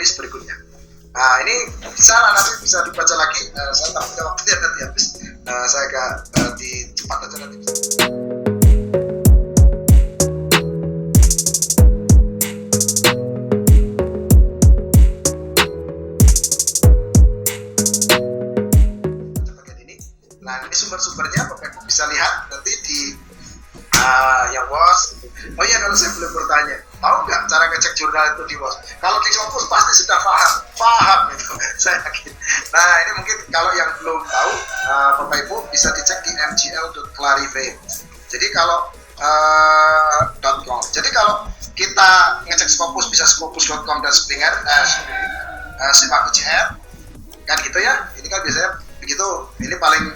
Scopus berikutnya. Nah ini nanti bisa dibaca lagi. Saya tak punya waktu ya nanti habis. Saya agak di cepat aja nanti. Nah ini sumber-sumbernya Bapak Ibu bisa lihat nanti di yang WOS. Oh iya, kalau saya belum bertanya, tahu nggak cara ngecek jurnal itu di WOS? Kalau di Scopus pasti sudah paham itu, saya yakin. Nah ini mungkin kalau yang belum tahu, Bapak Ibu bisa dicek di mgl.clarivate. Jadi kalau .com. Jadi kalau kita ngecek Scopus bisa scopus.com dan Springer, Simak.jr, kan gitu ya. Ini kan biasanya begitu. Ini paling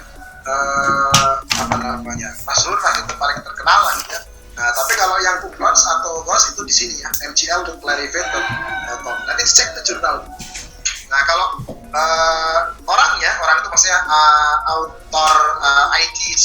masyhur lah, itu paling terkenal lah gitu ya. Nah, tapi kalau yang Kublons atau GOS itu di sini ya, mgl.clarivate.com. Nanti cek itu jurnal. Nah, kalau orang itu maksudnya author ID,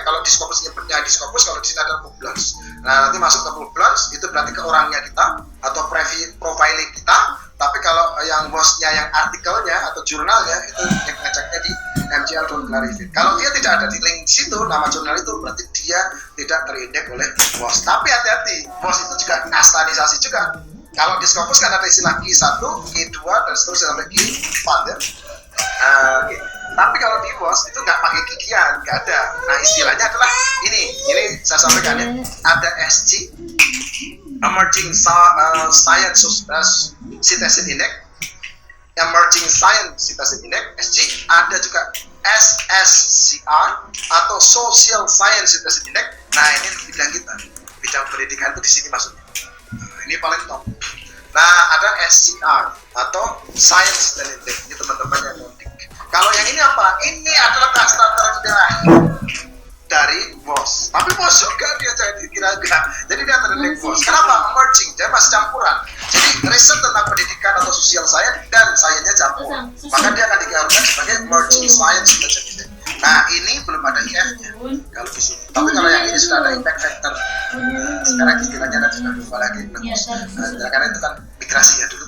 kalau di Scopus nyebutnya di Scopus, kalau di sini ada Kublons. Nah, nanti masuk ke Kublons itu berarti ke orangnya kita atau profiling kita. Tapi kalau yang bosnya, yang artikelnya atau jurnalnya itu yang ngeceknya di mgl.clarivate. Kalau dia tidak ada di link situ nama jurnal itu, berarti dia tidak terindeks oleh BOS. Tapi hati-hati, BOS itu juga kastanisasi juga. Kalau di Scopus kan ada istilah Q1, Q2 dan seterusnya sampai Q4 ya. Okay. Tapi kalau di BOS itu nggak pakai kikian, nggak ada. Nah istilahnya adalah ini saya sampaikan ya. Ada SC, Emerging Science Citation Index, Emerging Science Citation Index (SC), ada juga SSCR atau Social Science Citation Index. Nah ini bidang kita, bidang pendidikan itu di sini maksudnya. Ini paling top. Nah ada SCR atau Science Citation Index, ini teman-teman yang notik. Kalau yang ini apa? Ini adalah kasta terakhir dari BOS. Tapi BOS juga dia kira-kira. Jadi dia terindeks BOS. Kenapa? Emerging, dia masih campuran. Jadi riset tentang pendidikan atau sosial science dan sainsnya campur. Maka dia akan dikategorikan sebagai emerging science. Nah ini belum ada IF-nya kalau di sini. Tapi kalau yang ini sudah ada impact factor. Sekarang istilahnya nanti sudah berubah lagi. Karena itu kan migrasi ya dulu.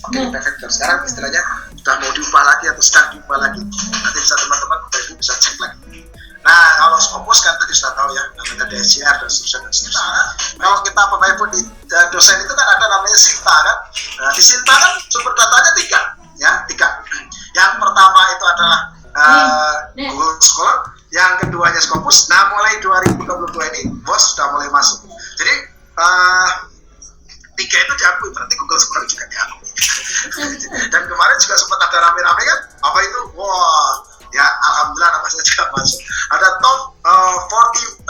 Oke, impact factor. Sekarang istilahnya sudah mau diubah lagi atau sedang diubah lagi. Nanti bisa teman-teman bisa cek lagi. Nah, kalau Scopus kan tadi sudah tahu ya, namanya DSCR dan seterusnya. Kalau kita Bapak Ibu di dosen itu kan ada namanya Sinta kan. Nah, di Sinta kan sumber datanya tiga. Yang pertama itu adalah Google Scholar, yang keduanya Scopus. Nah, mulai 2022 ini BOS sudah mulai masuk. Jadi tiga itu diakui, berarti Google Scholar juga diakui. Dan kemarin juga sempat ada rame-rame kan, apa itu? Wah, ya alhamdulillah nama saya juga masuk. Ada top 49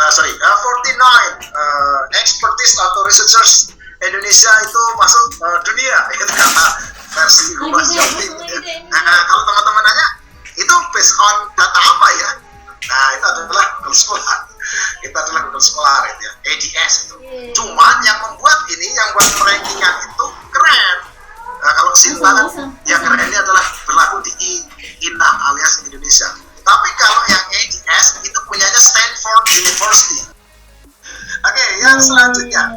expertise atau researchers Indonesia itu masuk dunia gitu, versi Mas Yofi gitu ya. Nah kalau teman-teman nanya itu based on data apa ya? Nah itu adalah Google Scholar. Kita adalah Google Scholar itu ya, ADS itu. Cuman yang membuat rankingan itu keren. Nah kalau Sinta kan yang keren ini adalah berlaku di INA alias Indonesia. Tapi kalau yang ADS itu punyanya Stanford University. Oke, yang selanjutnya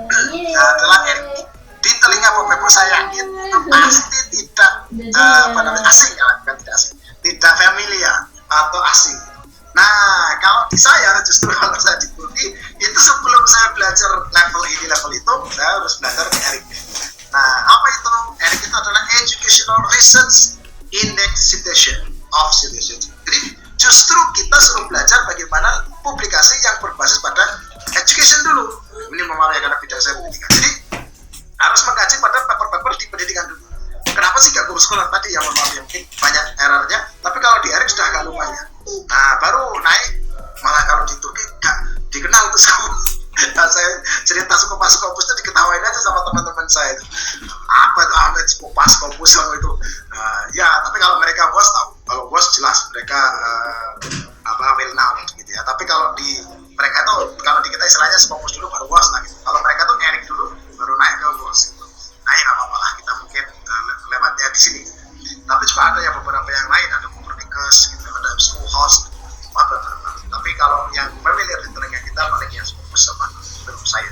adalah RI. Di telinga Bapak Ibu saya yakin itu pasti tidak asing ya, bukan tidak asing, tidak familiar atau asing. Nah, kalau di saya justru kalau saya di Turki itu sebelum saya belajar level ini level itu, saya harus belajar ke ERIC. Nah, apa itu? ERIC itu adalah Educational Research Index Citation of Citation. Jadi justru kita suruh belajar bagaimana publikasi yang berbasis pada education dulu. Ini memahami karena bidang saya pendidikan. Jadi harus mengkaji pada paper-paper di pendidikan dulu. Kenapa sih gak Google Scholar tadi yang memahami mungkin banyak errornya, tapi kalau di ERIC sudah agak lumayan. Nah baru naik, malah kalau di Turki gak dikenal tuh sama. Nah, saya cerita Scopus itu diketawain aja sama teman-teman saya itu. Apa itu Ahmed Scopus itu? Ya tapi kalau mereka BOS tahu, kalau BOS jelas mereka will know gitu ya. Tapi kalau di mereka itu, kalau di kita istilahnya Scopus dulu baru BOS lah gitu. Kalau mereka tuh ERIC dulu baru naik ke BOS gitu. Nah ya nggak apa-apa lah, kita mungkin lewatnya di sini. Tapi juga ada yang beberapa yang lain, ada Copernicus gitu, ada Schoolhouse, tapi kalau yang familiar di telinga kita paling yang Scopus sama belum saya.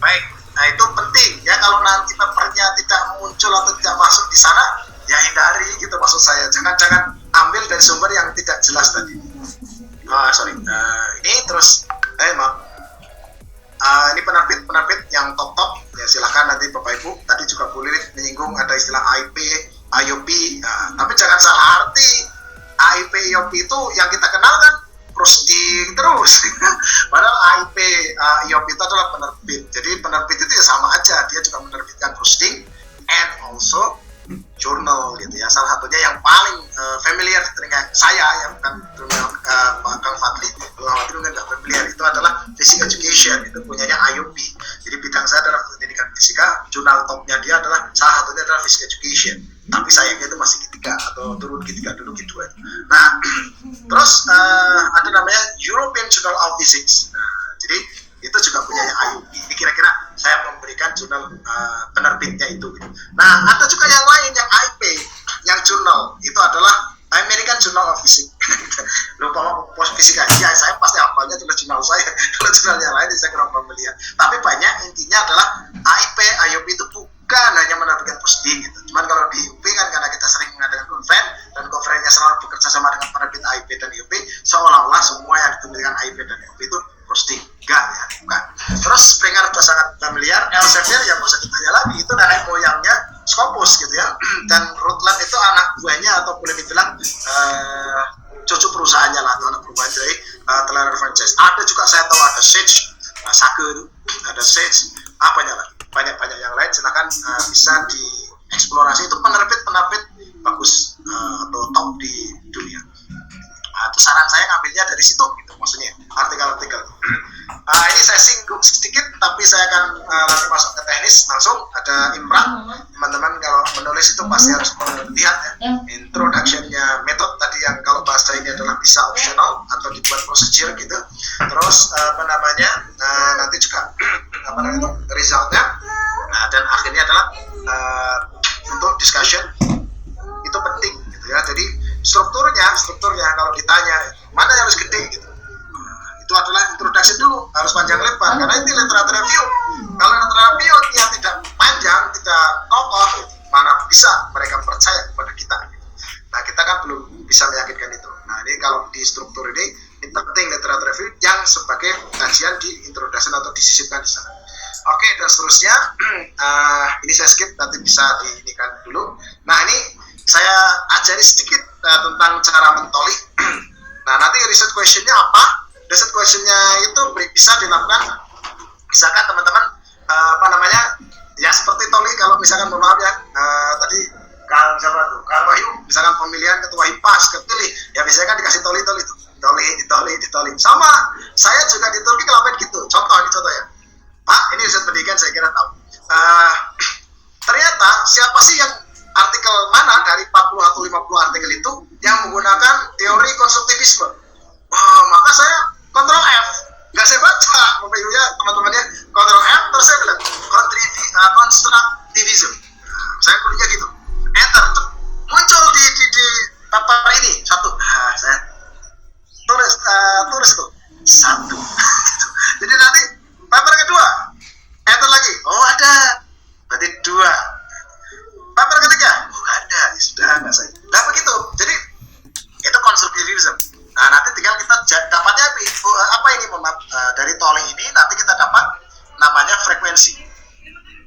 Baik, nah itu penting ya, kalau nanti papernya tidak muncul atau tidak masuk di sana, ya hindari gitu maksud saya. Jangan ambil dari sumber yang tidak jelas tadi. Ini terus maaf. Ini penerbit yang top ya, silakan nanti Bapak Ibu tadi juga boleh menyinggung ada istilah AIP, IOP, tapi jangan salah arti. AIP, IOP itu yang kita kenal kan proceeding terus. Padahal AIP, IOP itu adalah penerbit. Jadi penerbit itu ya sama aja, dia juga menerbitkan proceeding and also jurnal gitu ya. Salah satunya yang paling familiar dengan saya yang bukan Kang Fadli, mungkin nggak familiar, itu adalah Physics Education, itu punyanya IOP. Jadi bidang saya adalah pendidikan fisika, jurnal topnya dia adalah salah satunya adalah Physics Education. Tapi sayangnya itu masih G3 atau turun G3 dulu G2 itu. Nah, terus ada namanya European Journal of Physics. Jadi itu juga punyanya IOP. Ini kira-kira saya memberikan jurnal penerbitnya itu. Gitu. Nah, ada juga yang lain yang IP, yang jurnal itu adalah American Journal of Physics. Lupa pos fisika aja, saya pasti hafalnya cuma jurnal saya. Kalau jurnal yang lain saya kurang familiar. Tapi banyak intinya adalah IP, IOP itu bukan hanya menerbitkan proceeding gitu. Cuman kalau di UP kan karena kita sering mengadakan konferensi dan konferensinya selalu bekerja sama dengan penerbit IP dan IOP, seolah-olah semua yang diterbitkan IP dan IOP itu proceeding. Enggak ya, bukan. Terus Springer sudah sangat familiar, Elsevier yang bisa ditanya lagi, itu nenek moyangnya Scopus gitu ya. Dan Rutland itu anak buahnya atau boleh dibilang cucu perusahaannya lah, atau anak perusahaan dari Teller Franchise. Ada juga saya tahu ada Sage, Sage, ada Sage, banyak yang lain. Silakan bisa dieksplorasi, itu penerbit bagus atau top di dunia. Itu saran saya ngambilnya dari situ gitu, maksudnya artikel-artikel. Ini saya singgung sedikit, tapi saya akan nanti masuk ke teknis langsung. Ada Imran, teman-teman kalau menulis itu pasti harus melihat ya introduction-nya metode tadi yang kalau bahasa ini adalah bisa optional atau dibuat procedure gitu. Terus nanti juga result-nya, dan akhirnya adalah untuk discussion itu penting gitu ya. Jadi strukturnya kalau ditanya mana yang harus gede gitu, itu adalah introduction dulu, harus panjang lebar karena ini literatur review. Kalau literatur review-nya tidak panjang, tidak kokoh, mana bisa mereka percaya kepada kita gitu. Nah, kita kan belum bisa meyakinkan itu. Nah, ini kalau di struktur ini penting literatur review yang sebagai kajian di introduction atau disisipkan di sana. Oke, dan seterusnya ini saya skip, nanti bisa diinikan dulu. Nah, ini saya ajari sedikit tentang cara mentoli. Nah, nanti research question-nya apa? Research question-nya itu bisa dilakukan, misalkan teman-teman ya seperti toli. Kalau misalkan mohon maaf ya, tadi Kang Wahyu, misalkan pemilihan ketua HIPAS kepilih, ya biasanya kan dikasih toli sama. Saya juga di Turki ngelakuin gitu. Contoh ya, Pak, ini riset pendidikan saya kira tahu. Ternyata siapa sih yang artikel mana dari 40 atau 50 artikel itu yang menggunakan teori konstruktivisme? Maka saya Ctrl F, nggak saya baca, Bapak-Ibunya, teman-temannya, Ctrl F, terus saya bilang konstruktivisme. Saya kuliahnya gitu, enter, muncul di paper ini satu. Saya tulis tuh satu. Jadi nanti paper kedua, enter lagi, ada, berarti dua. Paper ketiga, nggak ada, sudah nggak saya. Nah begitu, jadi itu konstruktivisme. Nah nanti tinggal kita dapatnya apa ini dari tolling ini nanti kita dapat namanya frekuensi.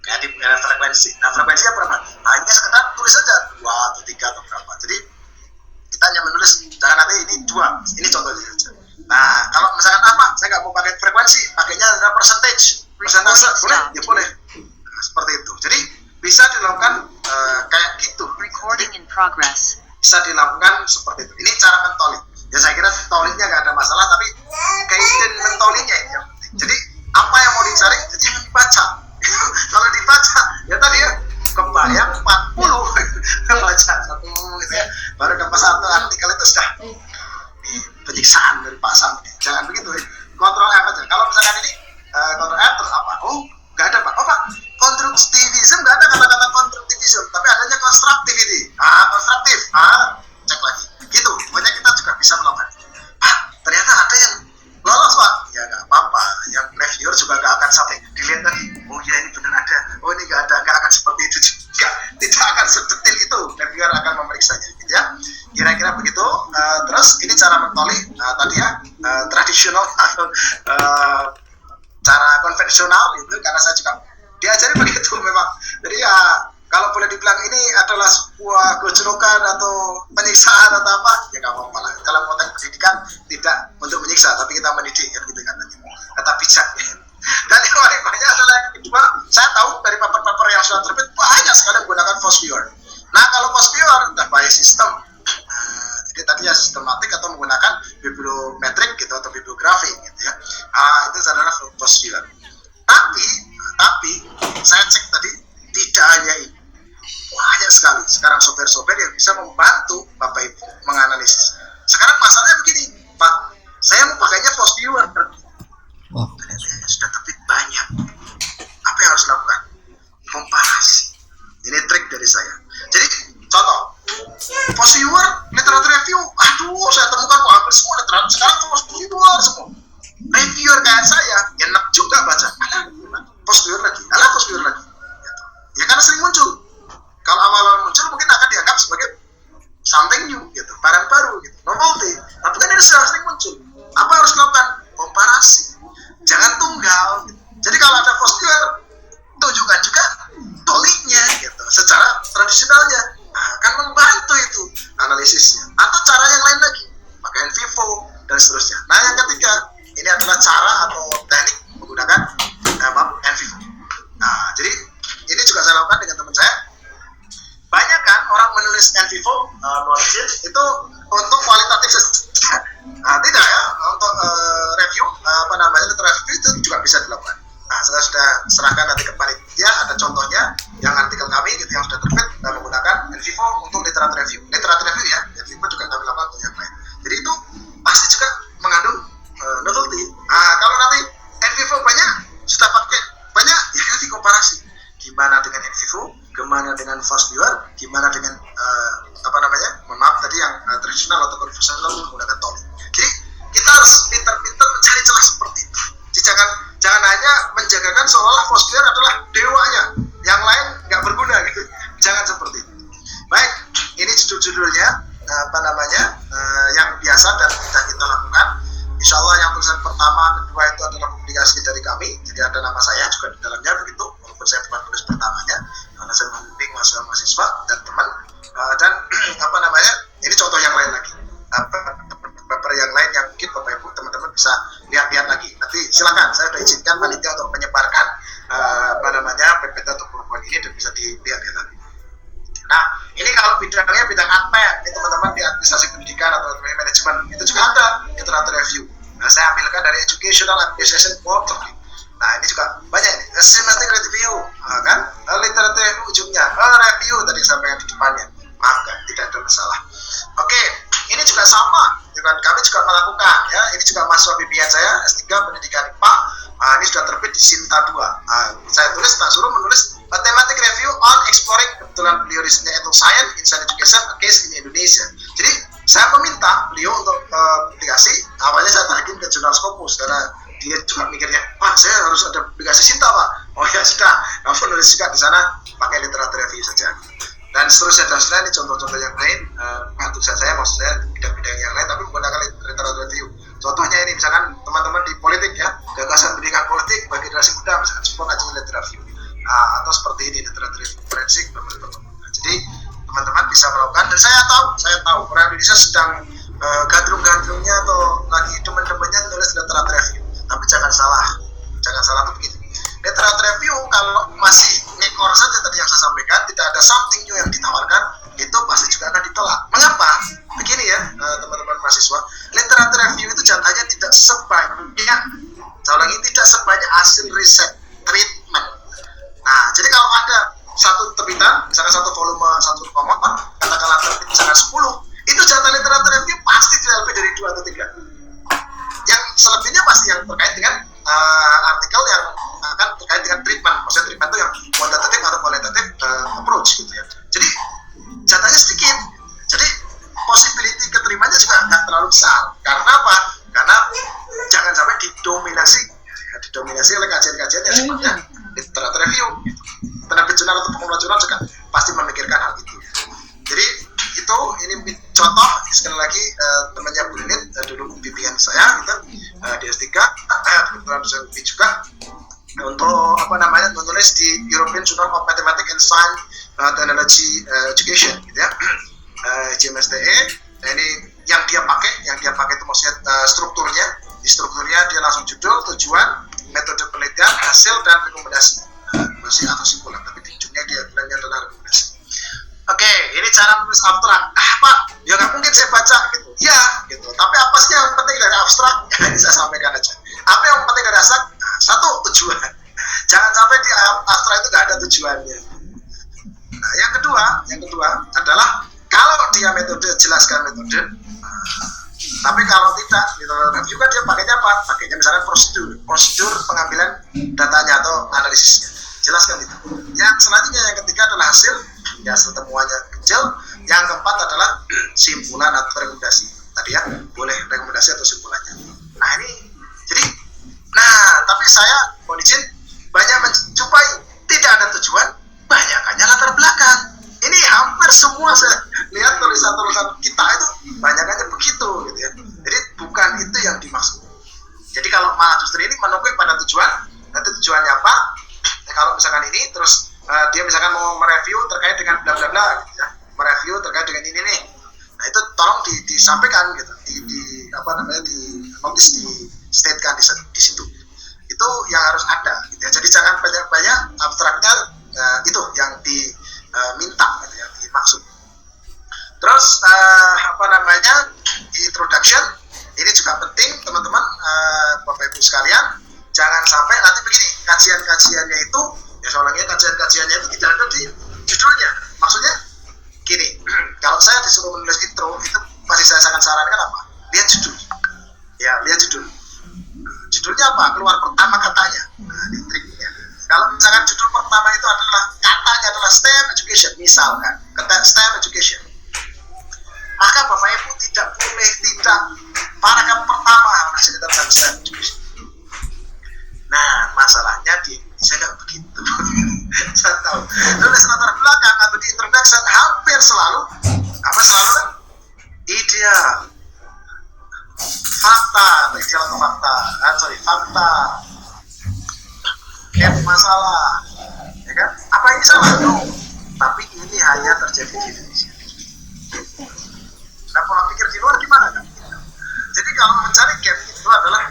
Ya di frekuensi. Nah frekuensinya berapa? Hanya sekedar tulis saja 2 atau 3 atau berapa. Jadi kita hanya menulis, jangan nanti ini 2. Ini contohnya saja. Nah kalau misalkan apa? Saya nggak mau pakai frekuensi, pakainya adalah persentase. Persentase boleh? Ya boleh. Nah, seperti itu. Jadi bisa dilakukan kayak gitu. Recording in progress. Bisa dilakukan seperti itu. Ini cara mentoli. Ya saya kira tolinya nggak ada masalah, tapi kaitan mentolinya ini yang penting. Jadi apa yang mau dicari, jadi dibaca. Kalau dibaca, ya tadi ya kebayang 40 baca satu gitu ya. Baru dapat satu artikel itu sudah di penyiksaan dari Pak Sam. Jangan begitu ya. Kontrol F aja. Kalau misalkan ini kontrol F terus apa? Nggak ada Pak. Pak, konstruktivisme nggak ada kata-kata konstruktivisme, tapi adanya constructivity. Konstruktif. Cek lagi. Gitu. Banyak kita juga bisa melakukan. Pak, ternyata ada yang lolos Pak. Ya nggak apa-apa. Yang reviewer juga nggak akan sampai dilihat tadi. Oh ya ini benar ada. Oh ini nggak ada. Nggak akan seperti itu. tradisional atau cara konvensional itu, karena saya juga diajari begitu memang. Jadi ya kalau boleh dibilang ini adalah sebuah gojolokan atau penyiksaan atau apa, ya nggak apa-apa lah. Kalau konteks pendidikan tidak untuk menyiksa, tapi kita mendidik ya gitu kan, kata bijak. Dan yang paling banyak adalah yang kedua, saya tahu dari paper-paper yang sudah terbit banyak sekali menggunakan force viewer. Nah kalau force viewer sudah by system, jadi tadi ya sistematik atau menggunakan bibliometrik gitu atau bibliografi gitu ya. Itu adalah force viewer. Tapi saya cek tadi tidak hanya ini, banyak sekali sekarang software-software yang bisa membantu Bapak Ibu menganalisis. Sekarang masalahnya begini, Pak, saya mau pakainya force viewer. Sudah terbit banyak. Apa yang harus dilakukan? Komparasi. Ini trik dari saya. Jadi contoh, force viewer, literatur review, saya temukan kok hampir semua literatur sekarang force viewer semua. Reviewer kayak saya, enak juga baca. Force viewer lagi. Gitu. Ya karena sering muncul. Kalau awal-awal muncul mungkin akan dianggap sebagai something new gitu, barang baru gitu, novelty. Tapi kan ini sudah sering muncul. Apa yang harus dilakukan? Komparasi. Jangan tunggal gitu. Jadi kalau ada force viewer, tunjukkan juga toliknya gitu, secara tradisionalnya akan membantu itu analisisnya. Atau cara yang lain lagi, pakai NVivo dan seterusnya. Nah yang ketiga, ini adalah cara atau teknik menggunakan NVivo. Nah jadi ini juga saya lakukan dengan teman saya. Banyak kan orang menulis NVivo knowledge itu untuk kualitatif saja. Tidak ya, untuk review literatur review itu juga bisa dilakukan. Nah, saya sudah serahkan nanti ke panitia, ada contohnya yang artikel kami gitu yang sudah terbit menggunakan NVivo untuk literatur review. Literatur review ya, NVivo juga kami lakukan untuk yang lain. Jadi itu pasti juga mengandung novelty. Kalau nanti NVivo banyak, sudah pakai banyak, ya kasih komparasi. Gimana dengan NVivo, gimana dengan force viewer, gimana dengan tadi yang tradisional atau konvensional menggunakan toli. Jadi kita harus pintar-pintar mencari celah seperti itu. Jadi jangan hanya menjagakan seolah force viewer adalah dewanya, yang lain nggak berguna gitu. Jangan seperti itu. Baik, ini judul-judulnya yang biasa dan tidak kita lakukan. Insya Allah yang tulisan pertama, kedua itu adalah publikasi dari kami. Jadi ada nama saya juga di dalamnya begitu, walaupun saya bukan tulis pertamanya, karena saya membimbing mahasiswa dan teman. Dan ini contoh yang lain lagi. Paper yang lain yang mungkin Bapak Ibu teman-teman bisa lihat-lihat lagi. Nanti silakan, saya sudah izinkan panitia untuk menyebarkan PPT atau PowerPoint ini dan bisa dilihat-lihat lagi. Nah, ini kalau bidangnya bidang apa ya? Ini teman-teman di administrasi pendidikan atau manajemen itu juga ada literatur review. Nah, saya ambilkan dari Educational Administration Quarterly. Nah, ini juga banyak ini. Systematic review, kan? Literatur review ujungnya. Review tadi sampai di depannya. Maka tidak ada masalah. Oke, ini juga sama. Kami juga melakukan ya. Ini juga mahasiswa bimbingan saya S3 Pendidikan IPA. Ini sudah terbit di Sinta 2. Saya suruh menulis Mathematic Review on Exploring, kebetulan beliau risetnya itu Science in Education a Case in Indonesia. Jadi saya meminta beliau untuk publikasi. Awalnya saya tarikin ke Jurnal Scopus karena dia juga mikirnya, Pak, saya harus ada publikasi Sinta, Pak. Oh ya sudah, kamu nulis juga di sana pakai literatur review saja. Dan seterusnya ini contoh-contoh yang lain, tulisan saya maksud saya bidang-bidang yang lain tapi menggunakan literatur review. Contohnya ini misalkan teman-teman di politik ya, gagasan pendidikan politik bagi generasi muda misalkan support aja literatur review. Atau seperti ini literatur review forensik. Jadi teman-teman bisa melakukan, dan saya tahu orang Indonesia sedang gandrung-gandrungnya atau lagi demen-demennya nulis literatur review. Tapi jangan salah tuh begini. Literatur review kalau masih ngekor saja tadi yang saya sampaikan, tidak ada something new yang ditawarkan, itu pasti juga akan ditolak. Mengapa? Begini ya teman-teman mahasiswa, literatur review itu jatahnya tidak sebanyak hasil riset treatment. Nah, jadi kalau ada satu terbitan, misalkan satu volume, satu komot, katakanlah terbit misalkan 10, itu jatah literatur review pasti tidak lebih dari 2 atau 3. Yang selebihnya pasti yang terkait dengan artikel yang akan terkait dengan treatment. Maksudnya treatment itu yang kuantitatif atau kualitatif approach gitu ya. Jadi jatahnya sedikit. Jadi possibility keterimanya juga nggak terlalu besar. Karena apa? Karena jangan sampai didominasi oleh kajian-kajian yang sifatnya literatur review. Gitu. Penerbit jurnal atau pengelola jurnal juga pasti memikirkan hal itu. Jadi ini contoh sekali lagi temannya Bu Linit dulu bimbingan saya gitu di S3 kebetulan dosen UPI juga untuk menulis di European Journal of Mathematics and Science Technology Education gitu ya, JMSTE. Nah ini yang dia pakai itu maksudnya strukturnya dia langsung judul, tujuan, metode penelitian, hasil dan rekomendasi, masih atau simpulan, tapi di ujungnya dia bilangnya adalah rekomendasi. Oke, ini cara menulis abstrak. Pak, ya nggak mungkin saya baca gitu. Ya, gitu. Tapi apa sih yang penting dari abstrak? Ini saya sampaikan aja. Apa yang penting dari abstrak? Satu, tujuan. Jangan sampai di abstrak itu nggak ada tujuannya. Nah, yang kedua adalah kalau dia metode, jelaskan metode. Tapi kalau tidak, gitu, juga dia pakainya apa? Pakainya misalnya prosedur pengambilan datanya atau analisisnya. Jelaskan itu. Yang selanjutnya yang ketiga adalah hasil temuannya kecil. Yang keempat adalah simpulan atau rekomendasi. Tadi ya, boleh rekomendasi atau simpulannya. Nah ini, tapi saya mohon izin banyak menjumpai tidak ada tujuan, banyakannya latar belakang. Ini hampir semua saya lihat tulisan-tulisan kita itu banyakannya begitu gitu ya. Jadi bukan itu yang dimaksud. Jadi kalau mahasiswa ini menunggu pada tujuan, nanti tujuannya apa? Kalau misalkan ini terus dia misalkan mau mereview terkait dengan bla bla bla gitu ya, mereview terkait dengan ini nih. Nah itu tolong disampaikan gitu, di notice, di statekan di situ. Itu yang harus ada gitu ya. Jadi jangan banyak-banyak abstraknya, itu yang diminta gitu ya, dimaksud. Terus introduction ini juga penting teman-teman, Bapak Ibu sekalian. Jangan sampai nanti begini, kajian-kajiannya itu ya soalnya kajian-kajiannya itu tidak ada di judulnya. Maksudnya gini, kalau saya disuruh menulis intro itu pasti saya sangat sarankan apa? Lihat judul. Ya, lihat judul. Judulnya apa? Keluar pertama katanya. Nah, ini triknya. Kalau misalkan judul pertama itu adalah katanya adalah STEM education, misalkan kata STEM education, maka Bapak Ibu tidak boleh paragraf pertama harus dikatakan STEM education. Nah, masalahnya di Indonesia nggak begitu. Saya tahu. Tulis latar belakang atau di introduction hampir selalu ideal, fakta, masalah, ya kan? Apa ini salah? No. Tapi ini hanya terjadi di Indonesia. Nah, pola pikir di luar gimana kan? Jadi kalau mencari gap itu adalah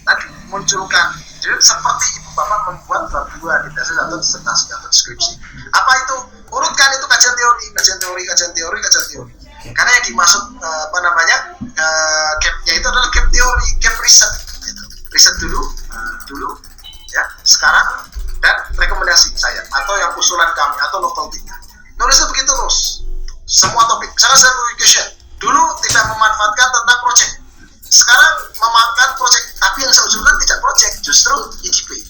tadi munculkan. Jadi seperti ibu bapak membuat bab 2 di tesis atau disertasi atau deskripsi. Apa itu? Urutkan itu kajian teori. Karena yang dimaksud gapnya itu adalah gap teori, gap riset. Riset dulu, ya. Sekarang dan rekomendasi saya atau yang usulan kami atau novelty-nya. Nulisnya begitu terus. Semua topik. Misalnya saya education dulu tidak memanfaatkan tentang project. Sekarang memakan project, tapi yang saya usulkan tidak project, justru IDP.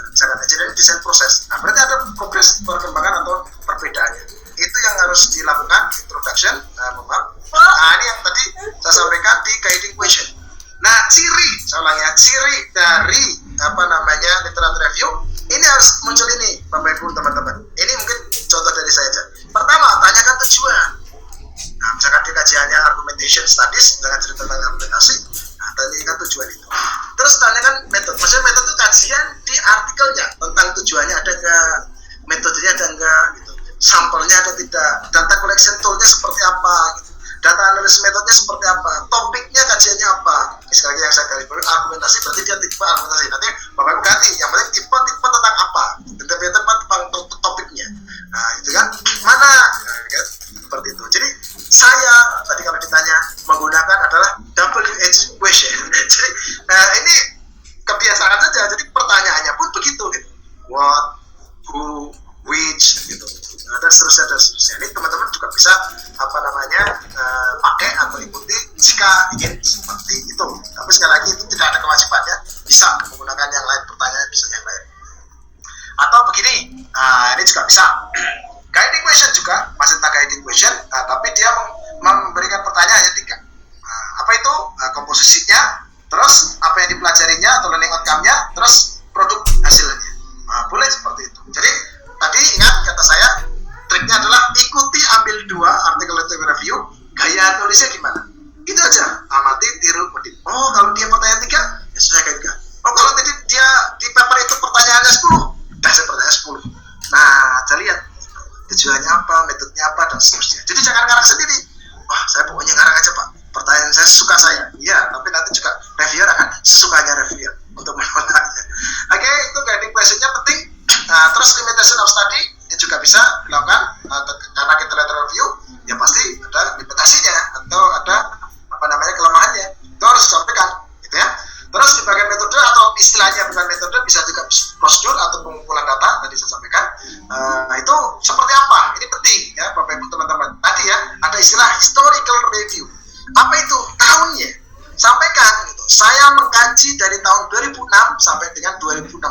Misalkan jadi desain proses. Nah, berarti ada progres perkembangan atau perbedaannya. Itu yang harus dilakukan introduction. Nah, ini yang tadi saya sampaikan di guiding question. Nah, ciri dari literatur review ini harus muncul ini, Bapak Ibu teman-teman. Ini mungkin contoh dari saya aja. Pertama, tanyakan tujuan. Nah, misalkan di kajiannya argumentation studies dengan cerita tentang argumentasi, nah, tanyakan tujuan itu. Terus tanyakan metode. Maksudnya metode itu kajian di artikelnya tentang tujuannya ada nggak, metodenya ada nggak, gitu. Sampelnya ada tidak, data collection toolnya seperti apa, gitu. Data analysis metodenya seperti apa, topiknya kajiannya apa. Sekali lagi yang saya garis bawahi argumentasi berarti dia tipe argumentasi. Nanti Bapak Ibu ganti, yang penting tipe tentang apa, tipe tentang topiknya. Nah, itu kan mana, kan? Seperti itu. Jadi saya tadi kalau ditanya menggunakan adalah WH question. Jadi ini kebiasaan saja. Jadi pertanyaannya pun begitu gitu. What, who, which gitu. Nah, dan seterusnya. Ini teman-teman juga bisa pakai atau ikuti jika ingin seperti itu. Tapi sekali lagi itu tidak ada kewajiban ya. Bisa menggunakan yang lain, pertanyaan bisa yang lain. Atau begini, ini juga bisa. Guiding question juga masih tentang guiding question, tapi dia memberikan pertanyaan yang 3. Apa itu? Komposisinya, terus apa yang dipelajarinya atau learning outcome-nya, terus produk hasilnya. Boleh seperti itu. Jadi tadi ingat kata saya, triknya adalah ikuti ambil 2 artikel review, gaya tulisnya gimana. Itu aja, amati, tiru, modif. Oh, kalau dia pertanyaan 3, ya saya kayak 3. Oh, kalau tadi dia di paper itu pertanyaannya 10, udah saya pertanyaan 10. Nah, saya lihat tujuannya apa, metodenya apa, dan seterusnya. Jadi jangan ngarang sendiri. Wah, saya pokoknya ngarang aja Pak. Pertanyaan saya suka saya. Iya, tapi nanti juga reviewer akan sesukanya reviewer untuk menolaknya. Oke, itu guiding questionnya penting. Nah, terus limitation of study ini juga bisa dilakukan karena kita lihat review, ya pasti ada limitasinya atau ada kelemahannya. Itu harus disampaikan, gitu ya. Terus di bagian metode atau istilahnya bukan metode, bisa juga prosedur atau pengumpulan data tadi saya sampaikan. Itu seperti apa? Ini penting ya Bapak Ibu teman-teman. Tadi ya ada istilah historical review. Apa itu? Tahunnya. Sampaikan gitu. Saya mengkaji dari tahun 2006 sampai dengan 2016.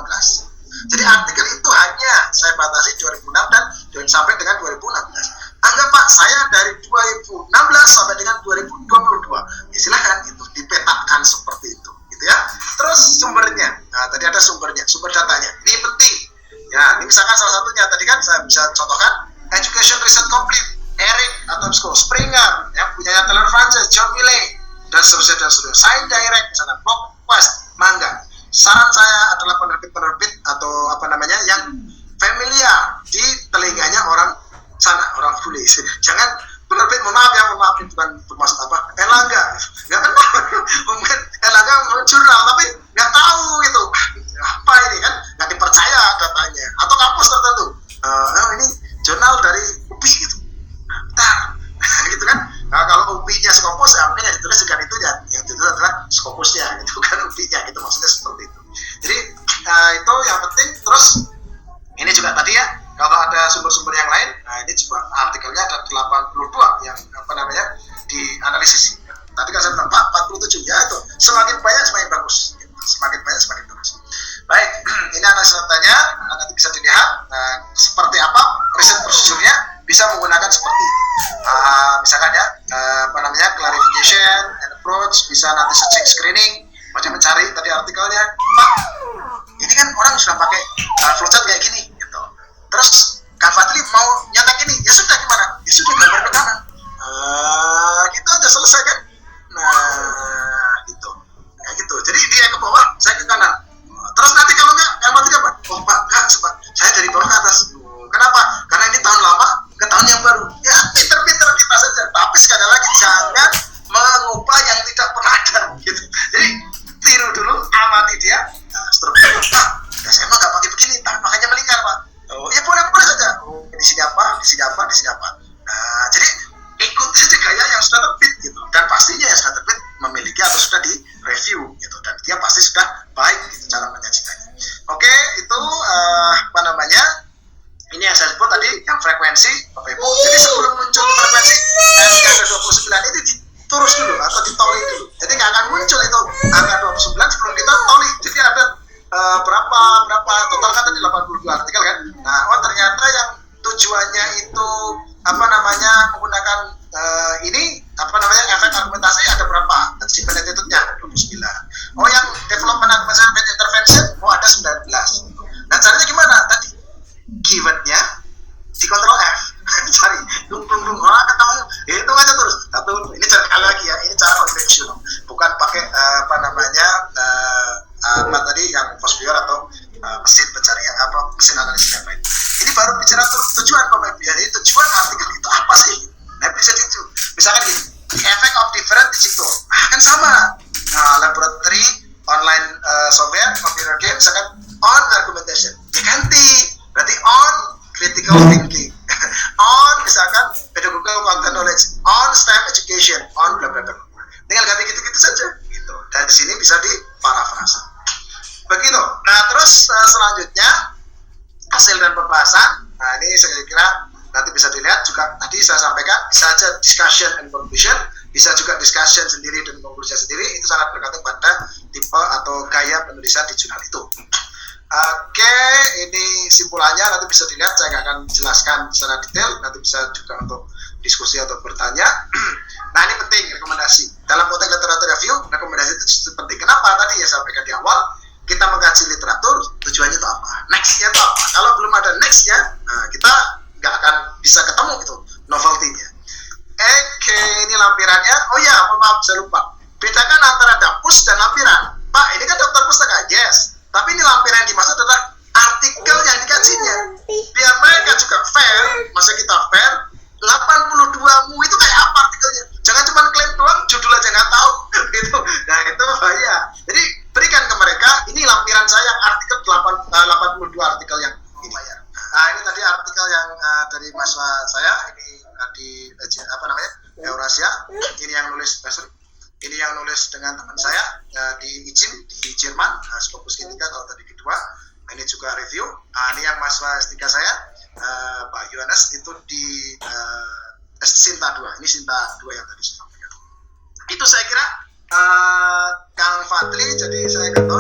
Jadi artikel itu hanya saya batasi 2006 dan sampai dengan 2016. Anggap Pak, saya dari 2016 sampai dengan 2022. Ya silahkan itu dipetakan seperti itu, gitu ya. Terus sumbernya. Nah, tadi ada sumbernya, sumber datanya. Ini penting. Ya, ini misalkan salah satunya tadi kan saya bisa contohkan Education Research Complete, Eric atau Springer, ya punyanya Taylor Francis, John Milley, dan seterusnya. Science Direct, misalkan PlotQuest, Mangga. Saran saya adalah penerbit-penerbit atau yang familiar di telinganya orang sana, orang bule. Jangan penerbit, mohon maaf ini bukan bermaksud Erlangga, nggak kenal. Mungkin Erlangga jurnal tapi nggak tahu gitu apa ini kan, nggak dipercaya datanya, atau kampus tertentu ini jurnal dari UPI gitu, gitu kan. Nah, kalau UPI-nya Scopus, mungkin yang ditulis dengan itu yang ditulis adalah Scopusnya, itu kan UPI-nya, itu maksudnya seperti itu. Jadi itu yang penting. Terus ini juga tadi ya, kalau ada sumber-sumber yang lain, nah ini juga artikelnya ada 82 yang dianalisis. Tadi kan saya bilang Pak 47, ya itu semakin banyak semakin bagus, semakin banyak semakin bagus. Baik, ini analisis datanya, nanti bisa dilihat seperti apa riset prosedurnya, bisa menggunakan seperti ini. Misalkan ya, clarification and approach, bisa nanti searching screening, macam mencari tadi artikelnya, Pak, ini kan orang sudah pakai flowchart kayak gini, gitu. Terus Kak Fadli mau nyetak ini, ya sudah gimana? Ya sudah gambar ke kanan. Gitu aja selesai kan? Nah, gitu. Kayak gitu. Jadi dia ke bawah, saya ke kanan. Terus nanti kalau enggak, Kak Fadli apa? Oh Pak, saya dari bawah ke atas. Kenapa? Karena ini tahun lama ke tahun yang baru. Ya, pinter-pinter kita saja. Tapi sekali lagi jangan mengubah yang tidak pernah ada, gitu. Jadi tiru dulu, amati dia. Struktur Pak, ya saya mah nggak pakai begini, makanya melingkar Pak. Oh ya boleh saja. Oh, di sini apa, di sini apa, di sini apa. Nah, jadi ikuti saja gaya yang sudah terbit gitu. Dan pastinya yang sudah terbit memiliki atau sudah di review gitu. Dan dia pasti sudah baik gitu cara menyajikannya. Oke, itu ini yang saya sebut tadi yang frekuensi Bapak Ibu. Jadi sebelum muncul frekuensi SK29 ini diturus dulu atau ditoli dulu. Jadi nggak akan muncul itu angka 29 sebelum kita toli. Jadi ada berapa total kan tadi 82 artikel kan. Nah, ternyata yang tujuannya itu menggunakan efek argumentasi ada berapa? Si penelitiannya 29. Oh, yang development argumentation with intervention ada 19. Nah, caranya gimana? Tadi keywordnya di Ctrl F cari ketemu itu aja terus ini cara lagi ya, ini cara konvensional, bukan pakai tadi yang Fosbior atau mesin pencarian mesin analisis yang lain. Ini baru bicara tujuan pemilihan. Ini tujuan artikel itu apa sih? Nah, bisa itu misalkan gini, effect of different digital kan sama. Laboratory online software computer game misalkan on argumentation, ya ganti berarti on critical thinking, on misalkan pedagogical content knowledge, on STEM education, on bla bla bla. Tinggal ganti gitu-gitu saja gitu. Dan di sini bisa diparafrasa. Begitu. Nah, terus selanjutnya hasil dan pembahasan. Nah, ini saya kira nanti bisa dilihat juga tadi saya sampaikan, bisa saja discussion and conclusion, bisa juga discussion sendiri dan konklusi sendiri. Itu sangat bergantung pada tipe atau gaya penulisan di jurnal itu. Oke, ini simpulannya nanti bisa dilihat, saya nggak akan jelaskan secara detail, nanti bisa juga untuk diskusi atau bertanya. Nah, ini penting rekomendasi. Dalam konteks literatur review, rekomendasi itu penting. Kenapa? Tadi ya sampaikan di awal, kita mengkaji literatur, tujuannya itu apa? Next-nya itu apa? Kalau belum ada next-nya, kita nggak akan bisa ketemu gitu novelty-nya. Oke, ini Jerman, Scopus G3 kalau tadi kedua. Nah, ini juga review. Ini yang mahasiswa S3 saya, Pak Yohanes itu di Sinta 2. Ini Sinta 2 yang tadi saya sampaikan. Itu saya kira Kang Fadli, jadi saya nggak tahu